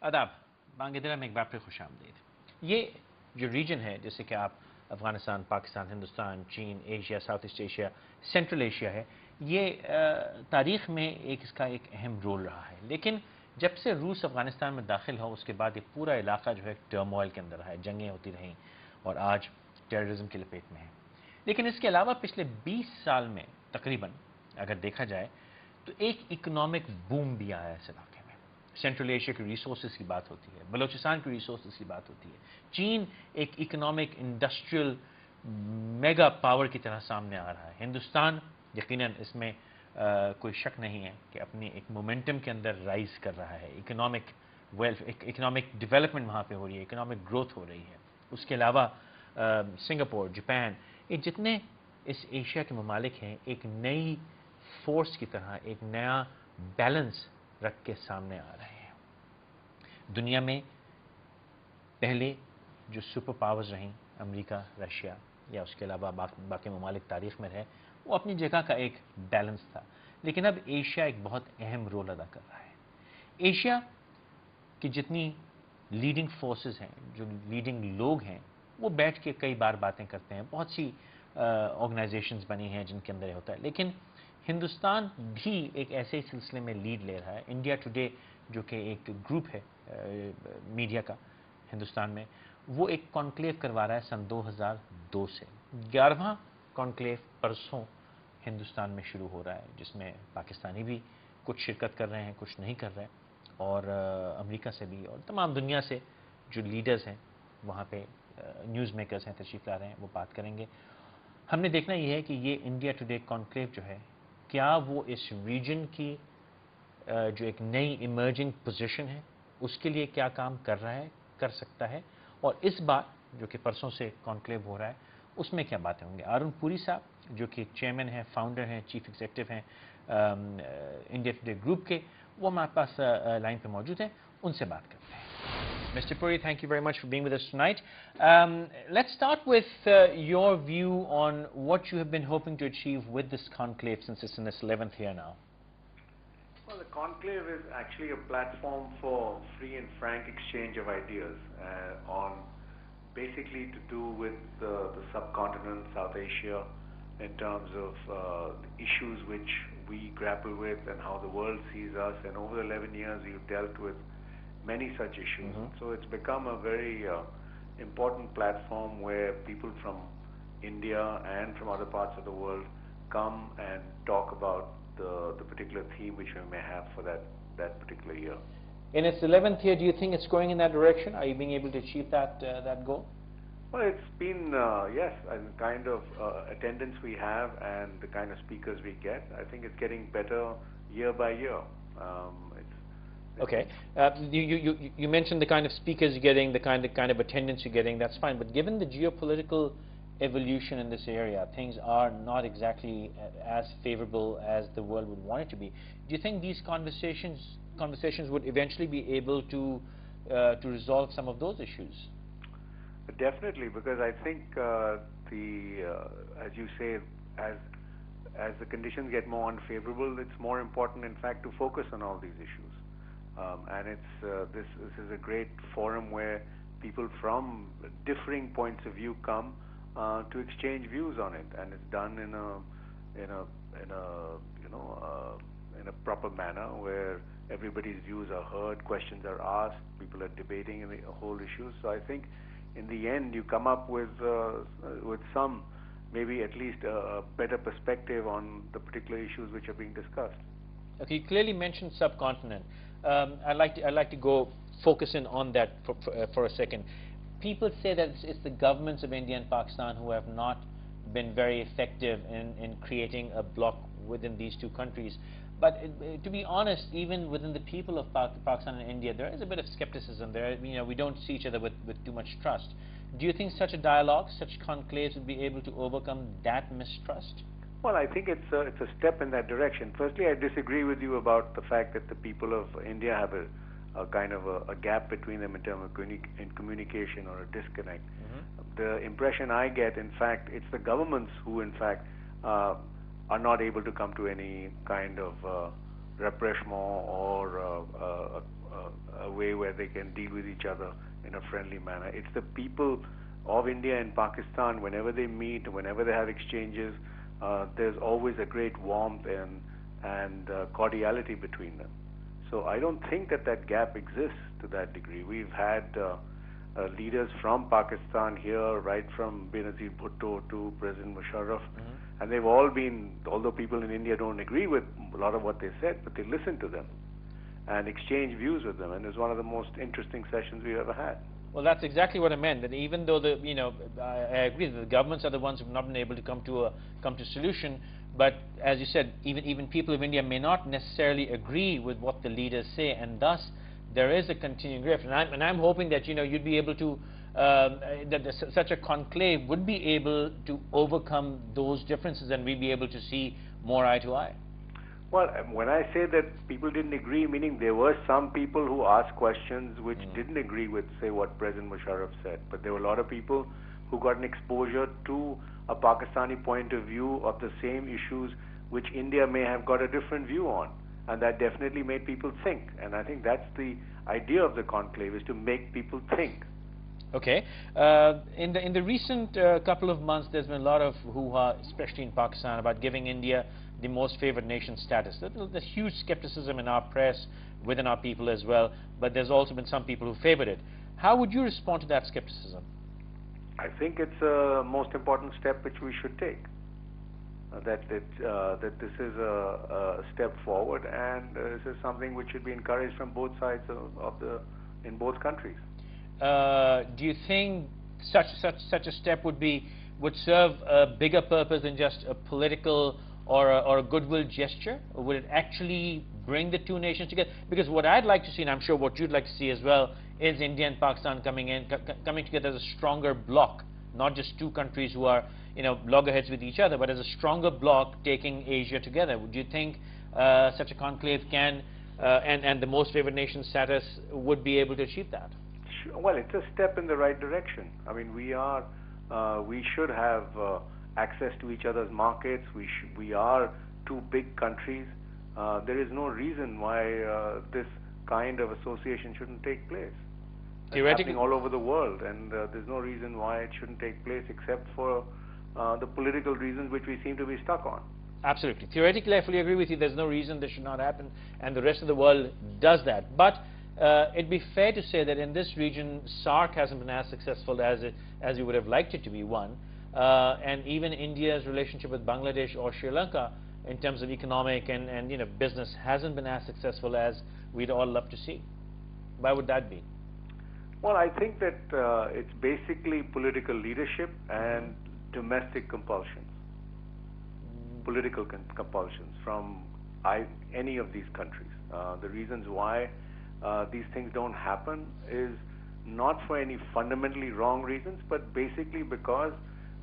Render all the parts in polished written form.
आदाब, बांग्लादेश में एक बार फिर खुशामदीद। ये जो रीजन है, जैसे कि आप अफ़गानिस्तान, पाकिस्तान, हिंदुस्तान, चीन, Asia, south east Asia, central Asia है, ये तारीख़ में इसका एक अहम रोल रहा है। लेकिन जब से रूस अफ़गानिस्तान में दाखिल हो, उसके बाद ये पूरा इलाका जो है टर्मोइल के अंदर रहा है, जंगें होती रहीं और आज टेररिज्म की लपेट में है। लेकिन इसके अलावा पिछले 20 साल में तकरीबन अगर देखा जाए तो एक इकोनॉमिक बूम भी आया है इस इलाके में। सेंट्रल एशिया की रिसोर्सेज की बात होती है, बलूचिस्तान की रिसोर्सेज की बात होती है। चीन एक इकोनॉमिक इंडस्ट्रियल मेगा पावर की तरह सामने आ रहा है। हिंदुस्तान यकीनन इसमें कोई शक नहीं है कि अपनी एक मोमेंटम के अंदर राइज कर रहा है। इकोनॉमिक इकोनॉमिक डेवलपमेंट वहाँ पे हो रही है, इकोनॉमिक ग्रोथ हो रही है। उसके अलावा सिंगापुर, जापान, ये जितने इस एशिया के ममालिक हैं, एक नई फोर्स की तरह एक नया बैलेंस रख के सामने आ रहे हैं। दुनिया में पहले जो सुपर पावर्स रहीं, अमेरिका, रशिया या उसके अलावा बाकी ममालिक तारीख में रहे, वो अपनी जगह का एक बैलेंस था। लेकिन अब एशिया एक बहुत अहम रोल अदा कर रहा है। एशिया की जितनी लीडिंग फोर्सेस हैं, जो लीडिंग लोग हैं, वो बैठ के कई बार बातें करते हैं। बहुत सी ऑर्गेनाइजेशंस बनी हैं जिनके अंदर ये होता है। लेकिन हिंदुस्तान भी एक ऐसे ही सिलसिले में लीड ले रहा है। इंडिया टुडे जो कि एक ग्रुप है मीडिया का हिंदुस्तान में, वो एक कॉन्क्लेव करवा रहा है सन 2002 से। 11वां कॉन्क्लेव परसों हिंदुस्तान में शुरू हो रहा है, जिसमें पाकिस्तानी भी कुछ शिरकत कर रहे हैं, कुछ नहीं कर रहे हैं, और अमेरिका से भी और तमाम दुनिया से जो लीडर्स हैं वहाँ पे न्यूज़ मेकर्स हैं तशरीफ़ ला रहे हैं, वो बात करेंगे। हमने देखना ये है कि ये इंडिया टुडे कॉन्क्लेव जो है, क्या वो इस रीजन की जो एक नई इमर्जिंग पोजीशन है उसके लिए क्या काम कर रहा है, कर सकता है, और इस बार जो कि परसों से कॉन्क्लेव हो रहा है उसमें क्या बातें होंगी। अरुण पुरी साहब जो कि चेयरमैन हैं, फाउंडर हैं, चीफ एग्जीक्यूटिव हैं इंडिया टुडे ग्रुप के, वो हमारे पास लाइन पे मौजूद हैं, उनसे बात करते हैं। Mr. Puri, thank you very much for being with us tonight. Let's start with your view on what you have been hoping to achieve with this conclave since it's in its 11th year now. Well, the conclave is actually a platform for free and frank exchange of ideas on basically to do with the subcontinent, South Asia, in terms of the issues which we grapple with and how the world sees us. And over the 11 years, we've dealt with many such issues. So it's become a very important platform where people from India and from other parts of the world come and talk about the particular theme which we may have for that particular year. In its 11th year, do you think it's going in that direction? Are you being able to achieve that goal? Well, it's been, yes, and the kind of attendance we have and the kind of speakers we get, I think it's getting better year by year. Okay. You mentioned the kind of speakers you're getting, the kind of attendance you're getting, that's fine. But given the geopolitical evolution in this area, things are not exactly as favorable as the world would want it to be. Do you think these conversations would eventually be able to resolve some of those issues? Definitely, because I think as you say, as the conditions get more unfavorable, it's more important, in fact, to focus on all these issues. And this is a great forum where people from differing points of view come to exchange views on it, and it's done in a proper manner where everybody's views are heard, questions are asked, people are debating the whole issue. So I think in the end you come up with some, maybe at least a better perspective on the particular issues which are being discussed. Okay, you clearly mentioned subcontinent. I'd like to go focus in on that for a second. People say that it's the governments of India and Pakistan who have not been very effective in creating a bloc within these two countries. But to be honest, even within the people of Pakistan and India, there is a bit of skepticism there. We don't see each other with too much trust. Do you think such a dialogue, such conclaves would be able to overcome that mistrust? Well, I think it's a step in that direction. Firstly, I disagree with you about the fact that the people of India have a kind of a gap between them in terms of communication or a disconnect. The impression I get, in fact, it's the governments who, in fact, are not able to come to any kind of rapprochement or a way where they can deal with each other in a friendly manner. It's the people of India and Pakistan, whenever they meet, whenever they have exchanges, there's always a great warmth and cordiality between them. So I don't think that that gap exists to that degree. We've had leaders from Pakistan here, right from Benazir Bhutto to President Musharraf, and they've all been, although people in India don't agree with a lot of what they said, but they listen to them and exchange views with them, and it was one of the most interesting sessions we've ever had. Well, that's exactly what I meant. That even though I agree that the governments are the ones who've not been able to come to a solution, but as you said, even people of India may not necessarily agree with what the leaders say, and thus there is a continuing rift. And I'm hoping that you'd be able to such a conclave would be able to overcome those differences, and we'd be able to see more eye to eye. Well, when I say that people didn't agree, meaning there were some people who asked questions which didn't agree with, say, what President Musharraf said. But there were a lot of people who got an exposure to a Pakistani point of view of the same issues which India may have got a different view on. And that definitely made people think. And I think that's the idea of the conclave, is to make people think. Okay. In the recent couple of months, there's been a lot of hoo-ha, especially in Pakistan, about giving India the most favored nation status. There's huge skepticism in our press, within our people as well, but there's also been some people who favored it. How would you respond to that skepticism? I think it's a most important step which we should take. That this is a step forward, and this is something which should be encouraged from both sides in both countries. Do you think such a step would serve a bigger purpose than just a political or a goodwill gesture, or would it actually bring the two nations together? Because what I'd like to see, and I'm sure what you'd like to see as well, is India and Pakistan coming together as a stronger bloc, not just two countries who are loggerheads with each other, but as a stronger bloc taking Asia together. Would you think such a conclave can and the most favored nation status would be able to achieve that? Well, it's a step in the right direction. I mean, we should have access to each other's markets. We are two big countries. There is no reason why this kind of association shouldn't take place. It's happening all over the world, and there's no reason why it shouldn't take place except for the political reasons which we seem to be stuck on. Absolutely. Theoretically, I fully agree with you. There's no reason this should not happen, and the rest of the world does that. But it'd be fair to say that in this region, SAARC hasn't been as successful as you would have liked it to be, one. And even India's relationship with Bangladesh or Sri Lanka in terms of economic and business hasn't been as successful as we'd all love to see. Why would that be? Well, I think that it's basically political leadership and domestic compulsions, political compulsions from any of these countries. The reasons why these things don't happen is not for any fundamentally wrong reasons, but basically because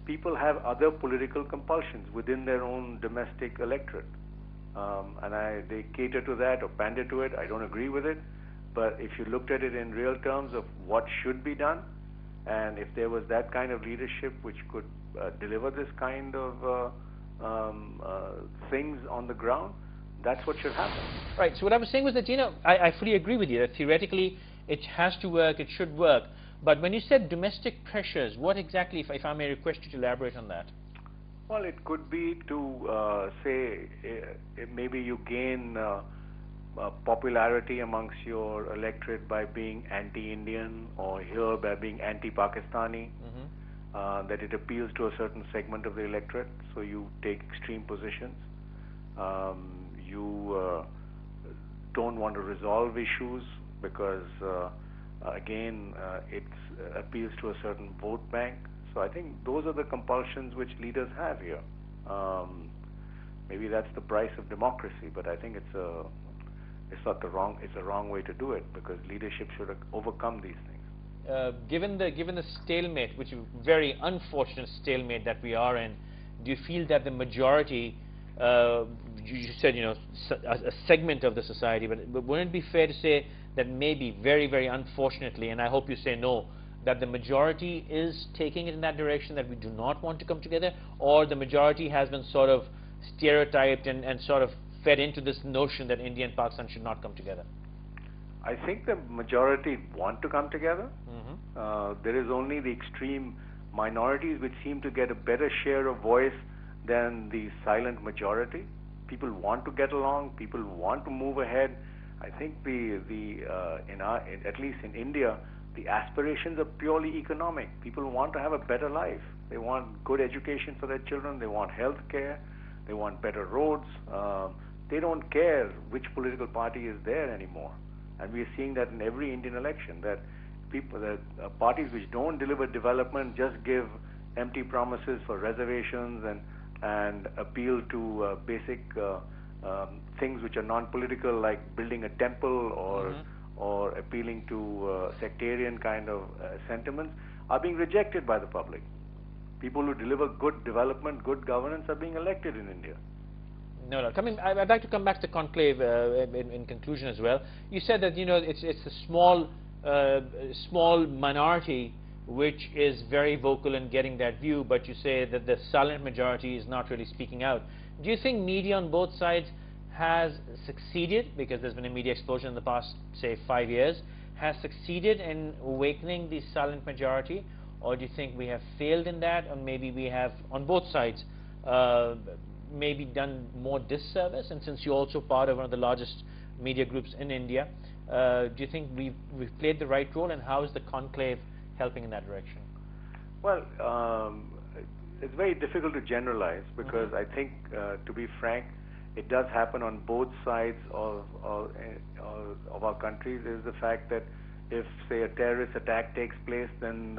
people have other political compulsions within their own domestic electorate. And they cater to that or pander to it. I don't agree with it. But if you looked at it in real terms of what should be done, and if there was that kind of leadership which could deliver this kind of things on the ground, that's what should happen. Right. So what I was saying was that, I fully agree with you that theoretically it has to work, it should work. But when you said domestic pressures, what exactly, if I may request you to elaborate on that? Well, it could be to say maybe you gain popularity amongst your electorate by being anti-Indian, or here by being anti-Pakistani, that it appeals to a certain segment of the electorate, so you take extreme positions. You don't want to resolve issues because, again, it appeals to a certain vote bank. So I think those are the compulsions which leaders have here. Maybe that's the price of democracy, but I think it's a wrong way to do it, because leadership should overcome these things. Given the stalemate, which is a very unfortunate stalemate that we are in, do you feel that the majority, you said a segment of the society, but wouldn't it be fair to say that maybe very, very unfortunately, and I hope you say no, that the majority is taking it in that direction, that we do not want to come together, or the majority has been sort of stereotyped and sort of fed into this notion that India and Pakistan should not come together? I think the majority want to come together. Mm-hmm. There is only the extreme minorities which seem to get a better share of voice than the silent majority. People want to get along. People want to move ahead. I think at least in India, the aspirations are purely economic. People want to have a better life. They want good education for their children. They want health care. They want better roads. They don't care which political party is there anymore. And we are seeing that in every Indian election, that parties which don't deliver development just give empty promises for reservations and appeal to basic things which are non-political, like building a temple or appealing to sectarian kind of sentiments, are being rejected by the public. People who deliver good development, good governance are being elected in India. No, no. I'd like to come back to conclave in conclusion as well. You said that it's a small minority which is very vocal in getting that view, but you say that the silent majority is not really speaking out. Do you think media on both sides has succeeded, because there's been a media explosion in the past, say, 5 years, has succeeded in awakening the silent majority, or do you think we have failed in that, or maybe we have, on both sides, maybe done more disservice? And since you're also part of one of the largest media groups in India, do you think we've played the right role, and how is the conclave helping in that direction? Well, it's very difficult to generalize, because I think, to be frank, it does happen on both sides of our country. There is the fact that if, say, a terrorist attack takes place, then